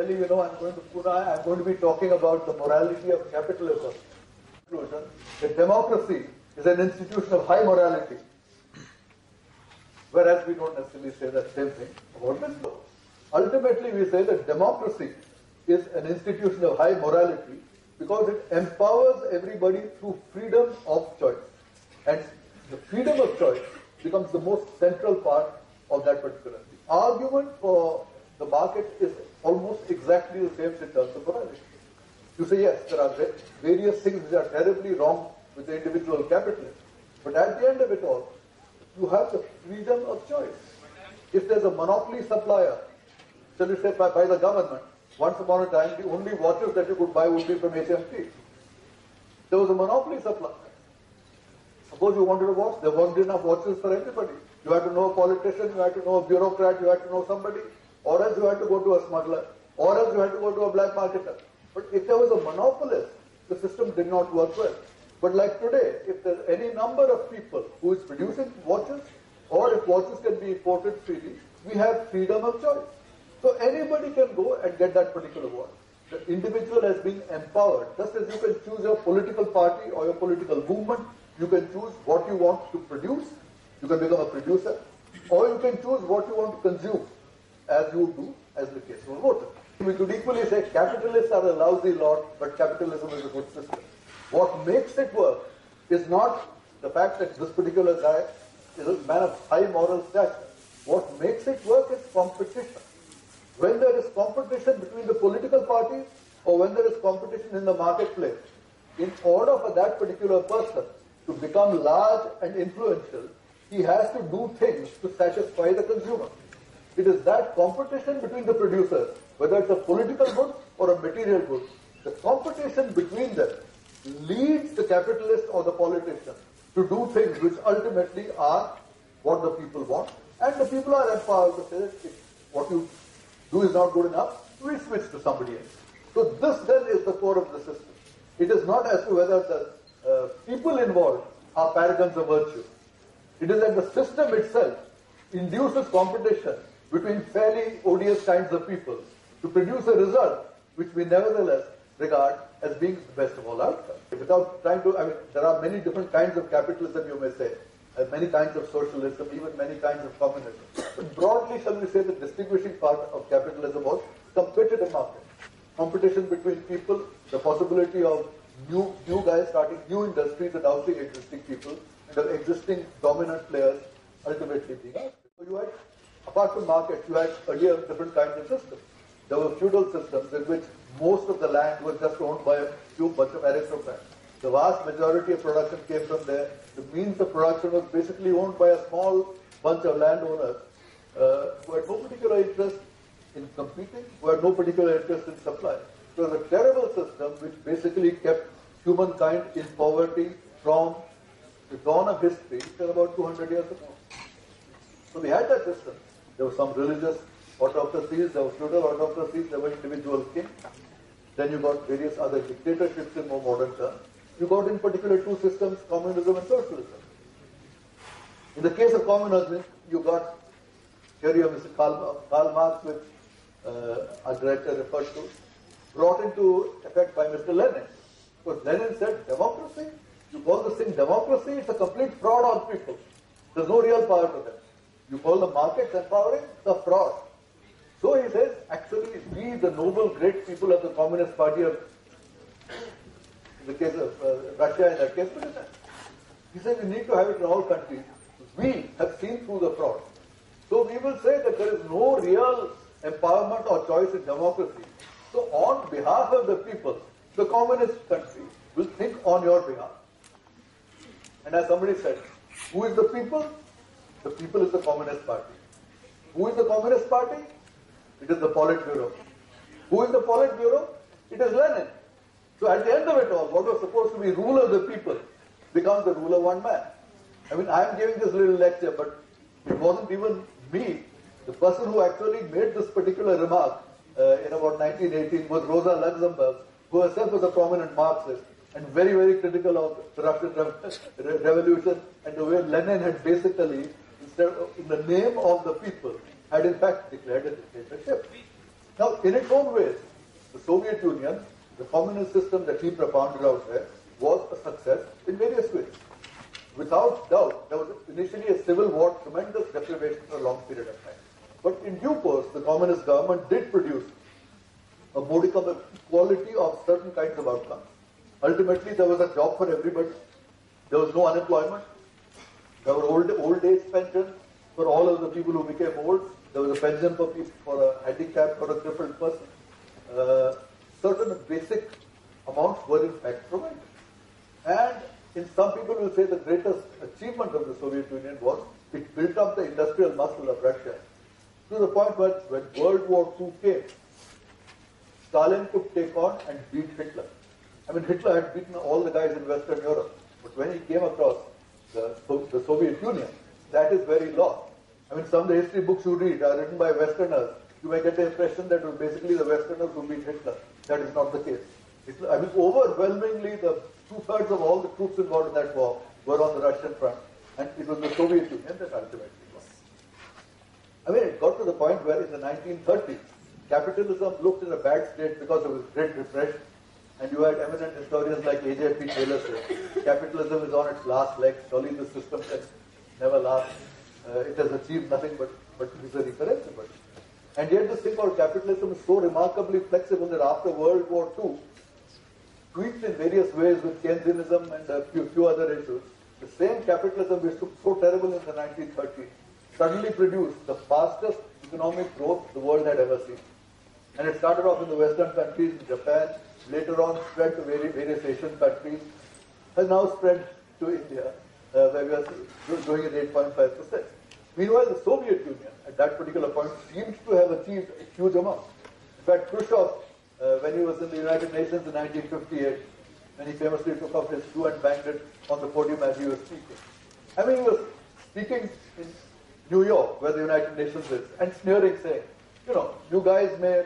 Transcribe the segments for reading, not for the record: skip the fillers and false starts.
Delhi, I'm going to Pune, I'm going to be talking about the morality of capitalism. That democracy is an institution of high morality. Whereas we don't necessarily say that same thing about this law. Ultimately, we say that democracy is an institution of high morality because it empowers everybody through freedom of choice. And the freedom of choice becomes the most central part of that particular thing. Argument for the market is almost exactly the same in terms of morality. You say, yes, there are various things which are terribly wrong with the individual capitalist. But at the end of it all, you have the freedom of choice. If there's a monopoly supplier, shall we say by the government, once upon a time, the only watches that you could buy would be from HMT. There was a monopoly supplier. Suppose you wanted a watch, there weren't enough watches for everybody. You had to know a politician, you had to know a bureaucrat, you had to know somebody, or else you had to go to a smuggler, or else you had to go to a black marketer. But if there was a monopolist, the system did not work well. But like today, if there's any number of people who is producing watches, or if watches can be imported freely, we have freedom of choice. So anybody can go and get that particular watch. The individual has been empowered. Just as you can choose your political party or your political movement, you can choose what you want to produce. You can become a producer. Or you can choose what you want to consume, as you do, as the case of a voter. We could equally say capitalists are a lousy lot, but capitalism is a good system. What makes it work is not the fact that this particular guy is a man of high moral stature. What makes it work is competition. When there is competition between the political parties or when there is competition in the marketplace, in order for that particular person to become large and influential, he has to do things to satisfy the consumer. It is that competition between the producers, whether it's a political good or a material good, the competition between them leads the capitalist or the politician to do things which ultimately are what the people want, and the people are empowered to say that if what you do is not good enough, we switch to somebody else. So this then is the core of the system. It is not as to whether the people involved are paragons of virtue. It is that the system itself induces competition between fairly odious kinds of people to produce a result which we nevertheless regard as being the best of all outcomes. Without trying to, there are many different kinds of capitalism, you may say, many kinds of socialism, even many kinds of communism. But broadly, shall we say, the distinguishing part of capitalism was competitive market. Competition between people, the possibility of new guys starting new industries and ousting existing people, and of existing dominant players ultimately being out. So you had, apart from markets, you had earlier different kinds of systems. There were feudal systems in which most of the land was just owned by a few bunch of aristocrats. The vast majority of production came from there. The means of production was basically owned by a small bunch of landowners who had no particular interest in competing, who had no particular interest in supply. It was a terrible system which basically kept humankind in poverty from the dawn of history till about 200 years ago. So we had that system. There were some religious autocracies, there were feudal autocracies, there were individual kings. Then you got various other dictatorships in more modern terms. You got in particular two systems, communism and socialism. In the case of communism, you got theory of Mr. Karl Marx, which our director referred to, brought into effect by Mr. Lenin. Because Lenin said, democracy? You call this thing democracy? It's a complete fraud on people. There's no real power to them. You call the markets empowering? It's a fraud. So he says, actually, we, the noble, great people of the Communist Party of, in the case of Russia, in that case, but he said, we need to have it in all countries. We have seen through the fraud. So we will say that there is no real empowerment or choice in democracy. So on behalf of the people, the communist country will think on your behalf. And as somebody said, who is the people? The people is the Communist Party. Who is the Communist Party? It is the Politburo. Who is the Politburo? It is Lenin. So at the end of it all, what was supposed to be rule of the people becomes the rule of one man. I mean, I am giving this little lecture, but it wasn't even me. The person who actually made this particular remark in about 1918 was Rosa Luxemburg, who herself was a prominent Marxist and very, very critical of the Russian Revolution and the way Lenin had basically, instead of, in the name of the people, had in fact declared a dictatorship. Now, in its own ways, the Soviet Union, the communist system that he propounded out there, was a success in various ways. Without doubt, there was initially a civil war, tremendous deprivation for a long period of time. But in due course, the communist government did produce a modicum of equality of certain kinds of outcomes. Ultimately, there was a job for everybody. There was no unemployment. There were old age pensions for all of the people who became old. There was a pension for people, for a handicap, for a crippled person. Certain basic amounts were in fact provided. And in some people will say the greatest achievement of the Soviet Union was it built up the industrial muscle of Russia to the point where when World War II came, Stalin could take on and beat Hitler. I mean, Hitler had beaten all the guys in Western Europe, but when he came across the Soviet Union, that is where he lost. I mean, some of the history books you read are written by Westerners. You may get the impression that it was basically the Westerners who beat Hitler. That is not the case. I mean, overwhelmingly, the 2/3 of all the troops involved in that war were on the Russian front, and it was the Soviet Union that ultimately won. I mean, it got to the point where in the 1930s, capitalism looked in a bad state because of its Great Depression, and you had eminent historians like A.J.P. Taylor say, capitalism is on its last leg, surely the system can never last. It has achieved nothing but misery for everybody. And yet this thing called capitalism is so remarkably flexible that after World War II, tweaked in various ways with Keynesianism and a few other issues, the same capitalism which took so terrible in the 1930s suddenly produced the fastest economic growth the world had ever seen. And it started off in the Western countries, in Japan, later on spread to various Asian countries, has now spread to India, where we are growing at 8.5%. Meanwhile, the Soviet Union, at that particular point, seems to have achieved a huge amount. In fact, Khrushchev, when he was in the United Nations in 1958, when he famously took off his shoe and banged it on the podium as he was speaking. I mean, he was speaking in New York, where the United Nations is, and sneering, saying, you guys may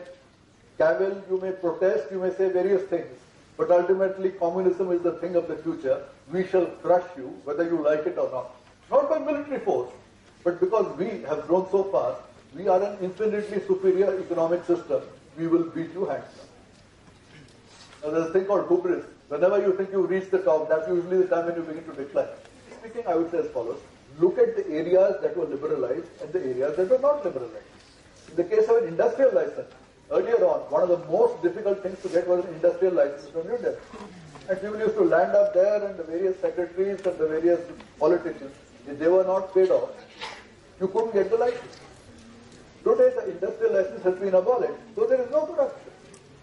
cavil, you may protest, you may say various things, but ultimately communism is the thing of the future. We shall crush you, whether you like it or not. Not by military force, but because we have grown so fast, we are an infinitely superior economic system. We will beat you hands down. Now, there's a thing called hubris. Whenever you think you've reached the top, that's usually the time when you begin to decline. Speaking, I would say as follows. Look at the areas that were liberalized and the areas that were not liberalized. In the case of an industrial license, earlier on, one of the most difficult things to get was an industrial license from New Delhi. And people used to land up there, and the various secretaries and the various politicians, if they were not paid off, you couldn't get the license. Today, the industrial license has been abolished, so there is no corruption.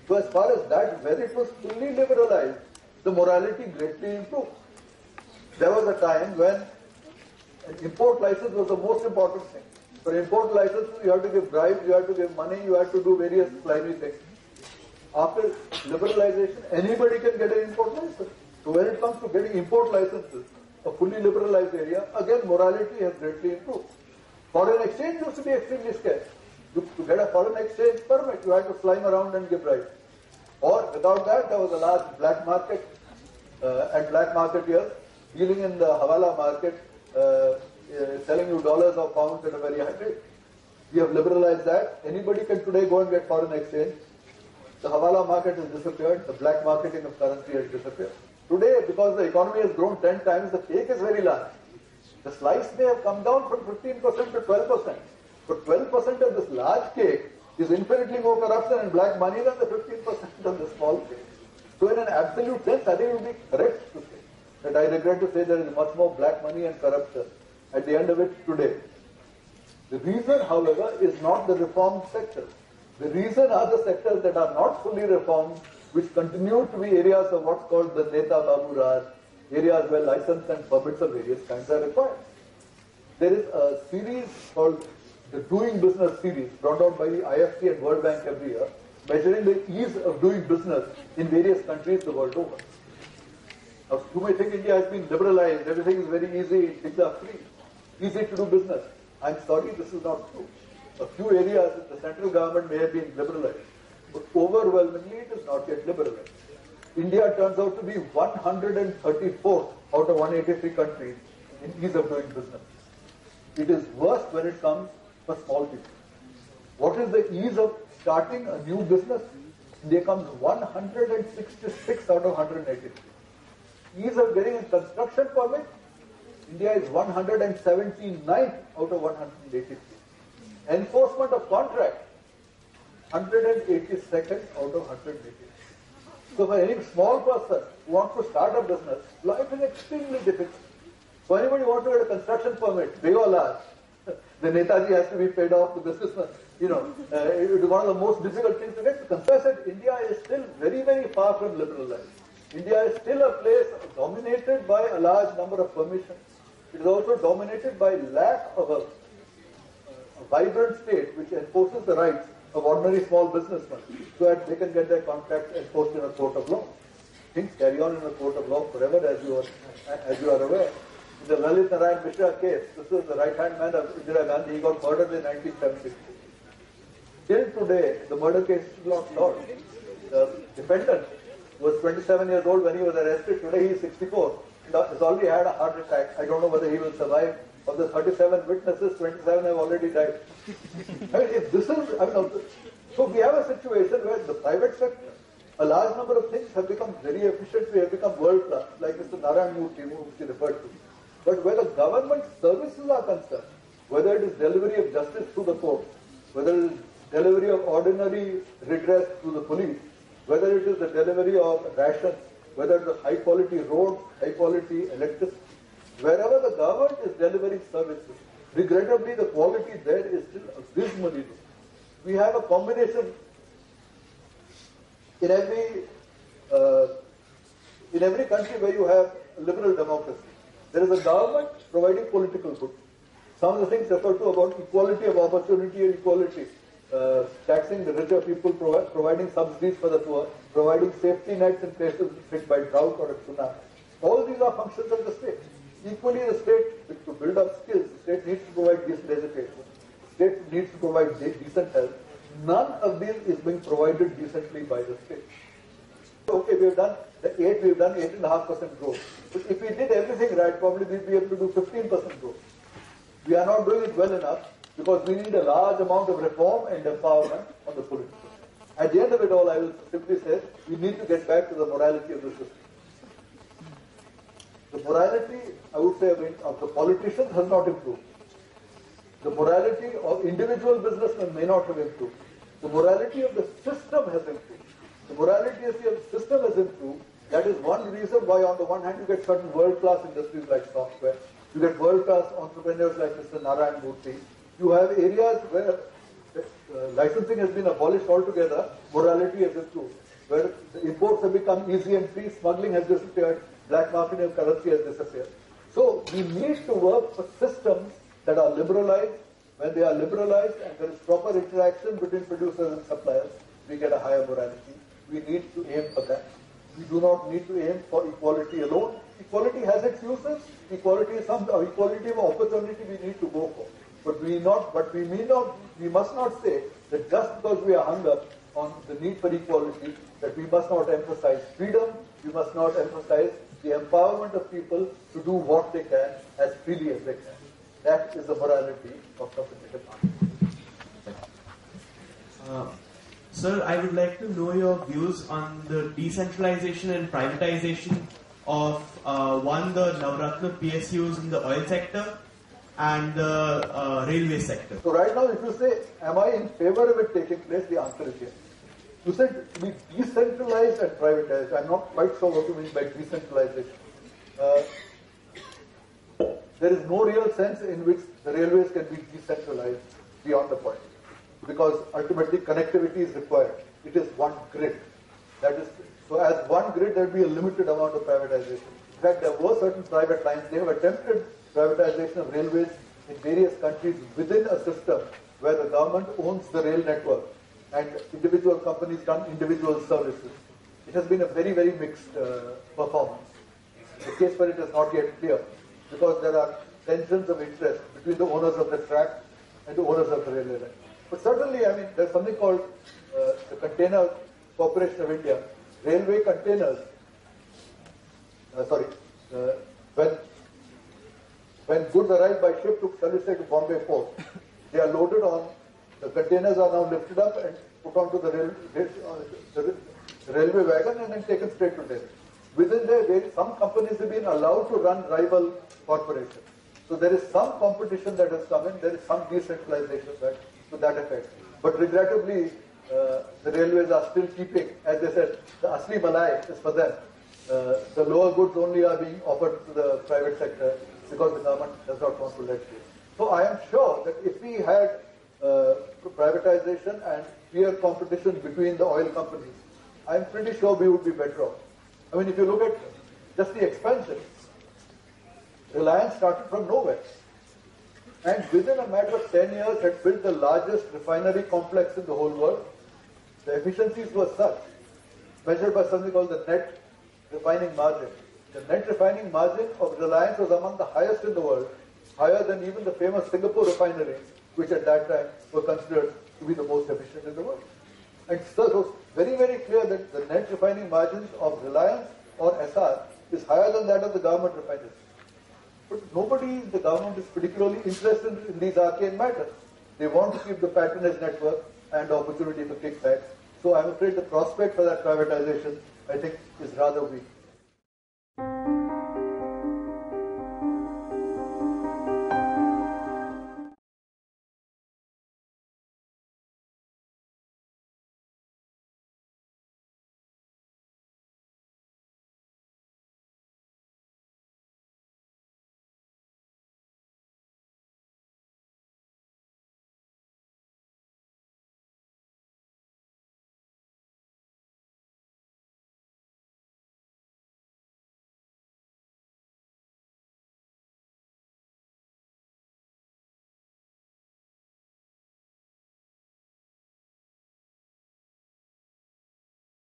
So as far as that, when it was fully liberalized, the morality greatly improved. There was a time when an import license was the most important thing. For import license, you had to give bribes, you had to give money, you had to do various slimy things. After liberalization, anybody can get an import license. So when it comes to getting import licenses, a fully liberalized area, again morality has greatly improved. Foreign exchange used to be extremely scarce. To get a foreign exchange permit, you had to slime around and give bribes. Or without that, there was a large black market and black marketeers dealing in the Hawala market, selling you dollars or pounds at a very high rate. We have liberalized that. Anybody can today go and get foreign exchange. The Hawala market has disappeared. The black marketing of currency has disappeared. Today, because the economy has grown 10 times, the cake is very large. The slice may have come down from 15% to 12%. But 12% of this large cake is infinitely more corruption and black money than the 15% of the small cake. So in an absolute sense, I think it would be correct to say that I regret to say there is much more black money and corruption at the end of it today. The reason, however, is not the reformed sectors. The reason are the sectors that are not fully reformed, which continue to be areas of what's called the Neta Babu Raj, areas where license and permits of various kinds are required. There is a series called the Doing Business series brought out by the IFC and World Bank every year, measuring the ease of doing business in various countries the world over. Now, you may think India has been liberalized, everything is very easy, things are free, easy to do business. I'm sorry, this is not true. A few areas the central government may have been liberalized, but overwhelmingly it is not yet liberalized. India turns out to be 134th out of 183 countries in ease of doing business. It is worst when it comes for small people. What is the ease of starting a new business? India comes 166 out of 183. Ease of getting a construction permit? India is 179th out of 183. Enforcement of contract? 182nd out of 183. So for any small person who wants to start a business, life is extremely difficult. So anybody who wants to get a construction permit, big or large, the Netaji has to be paid off, the businessman. It is one of the most difficult things to get. Confess that India is still very, very far from liberalized. India is still a place dominated by a large number of permissions. It is also dominated by lack of a vibrant state which enforces the rights of ordinary small businessmen so that they can get their contracts enforced in a court of law. Things carry on in a court of law forever, as you are aware. In the Lalit Narayan Mishra case, this was the right-hand man of Indira Gandhi. He got murdered in 1973. Till today, the murder case is not solved. The defendant was 27 years old when he was arrested. Today he is 64. He has already had a heart attack. I don't know whether he will survive. Of the 37 witnesses, 27 have already died. If this is, so we have a situation where the private sector, a large number of things have become very efficient. We have become world class, like Mr. Narayan Murthy, who she referred to. But where the government services are concerned, whether it is delivery of justice through the court, whether it is delivery of ordinary redress through the police, whether it is the delivery of rations, whether it is high quality roads, high quality electricity, wherever the government is delivering services, regrettably the quality there is still abysmally low. We have a combination in every country where you have liberal democracy. There is a government providing political good. Some of the things referred to about equality of opportunity and equality, taxing the richer people, providing subsidies for the poor, providing safety nets in places hit by drought or a tsunami. All these are functions of the state. Equally, the state, to build up skills, the state needs to provide decent education. The state needs to provide decent health. None of these is being provided decently by the state. Okay, we've done 8.5% growth. But if we did everything right, probably we'd be able to do 15% growth. We are not doing it well enough because we need a large amount of reform and empowerment on the political side. At the end of it all, I will simply say, we need to get back to the morality of the system. The morality, I would say, of the politicians has not improved. The morality of individual businessmen may not have improved. The morality of the system has improved. The morality of the system has improved. That is one reason why, on the one hand, you get certain world-class industries like software. You get world-class entrepreneurs like Mr. Narayan Murthy. You have areas where licensing has been abolished altogether. Morality has improved. Where the imports have become easy and free, smuggling has disappeared, black market of currency has disappeared. So we need to work for systems that are liberalized. When they are liberalized and there is proper interaction between producers and suppliers, we get a higher morality. We need to aim for that. We do not need to aim for equality alone. Equality has its uses. Equality of opportunity we need to go for. But we must not say that just because we are hung up on the need for equality, that we must not emphasize freedom, we must not emphasize the empowerment of people to do what they can as freely as they can. That is the morality of competitive market. Sir, I would like to know your views on the decentralization and privatization of the Navratna PSUs in the oil sector and the railway sector. So right now, if you say, am I in favor of it taking place, the answer is yes. You said to be decentralized and privatized. I'm not quite sure what you mean by decentralization. There is no real sense in which the railways can be decentralized beyond the point. Because ultimately connectivity is required. It is one grid. So as one grid, there will be a limited amount of privatization. In fact, there were certain private lines. They have attempted privatization of railways in various countries within a system where the government owns the rail network and individual companies done individual services. It has been a very, very mixed performance. The case for it is not yet clear because there are tensions of interest between the owners of the track and the owners of the railway line. But certainly, there's something called the Container Corporation of India. Railway containers, when goods arrive by ship to, shall we say, to Bombay port, they are loaded on The containers are now lifted up and put onto the railway wagon and then taken straight to Delhi. Within there, some companies have been allowed to run rival corporations. So there is some competition that has come in, there is some decentralization to that effect. But regrettably, the railways are still keeping, as they said, the asli malai is for them. The lower goods only are being offered to the private sector because the government does not want to let go. So I am sure that if we had privatization and clear competition between the oil companies, I am pretty sure we would be better off. I mean, if you look at just the expansion, Reliance started from nowhere. And within a matter of 10 years had built the largest refinery complex in the whole world. The efficiencies were such, measured by something called the net refining margin. The net refining margin of Reliance was among the highest in the world, higher than even the famous Singapore refineries, which at that time were considered to be the most efficient in the world. And so it was very, very clear that the net refining margins of Reliance or SR is higher than that of the government refineries. But nobody in the government is particularly interested in these arcane matters. They want to keep the patronage network and opportunity for kickbacks. So I'm afraid the prospect for that privatization, I think, is rather weak.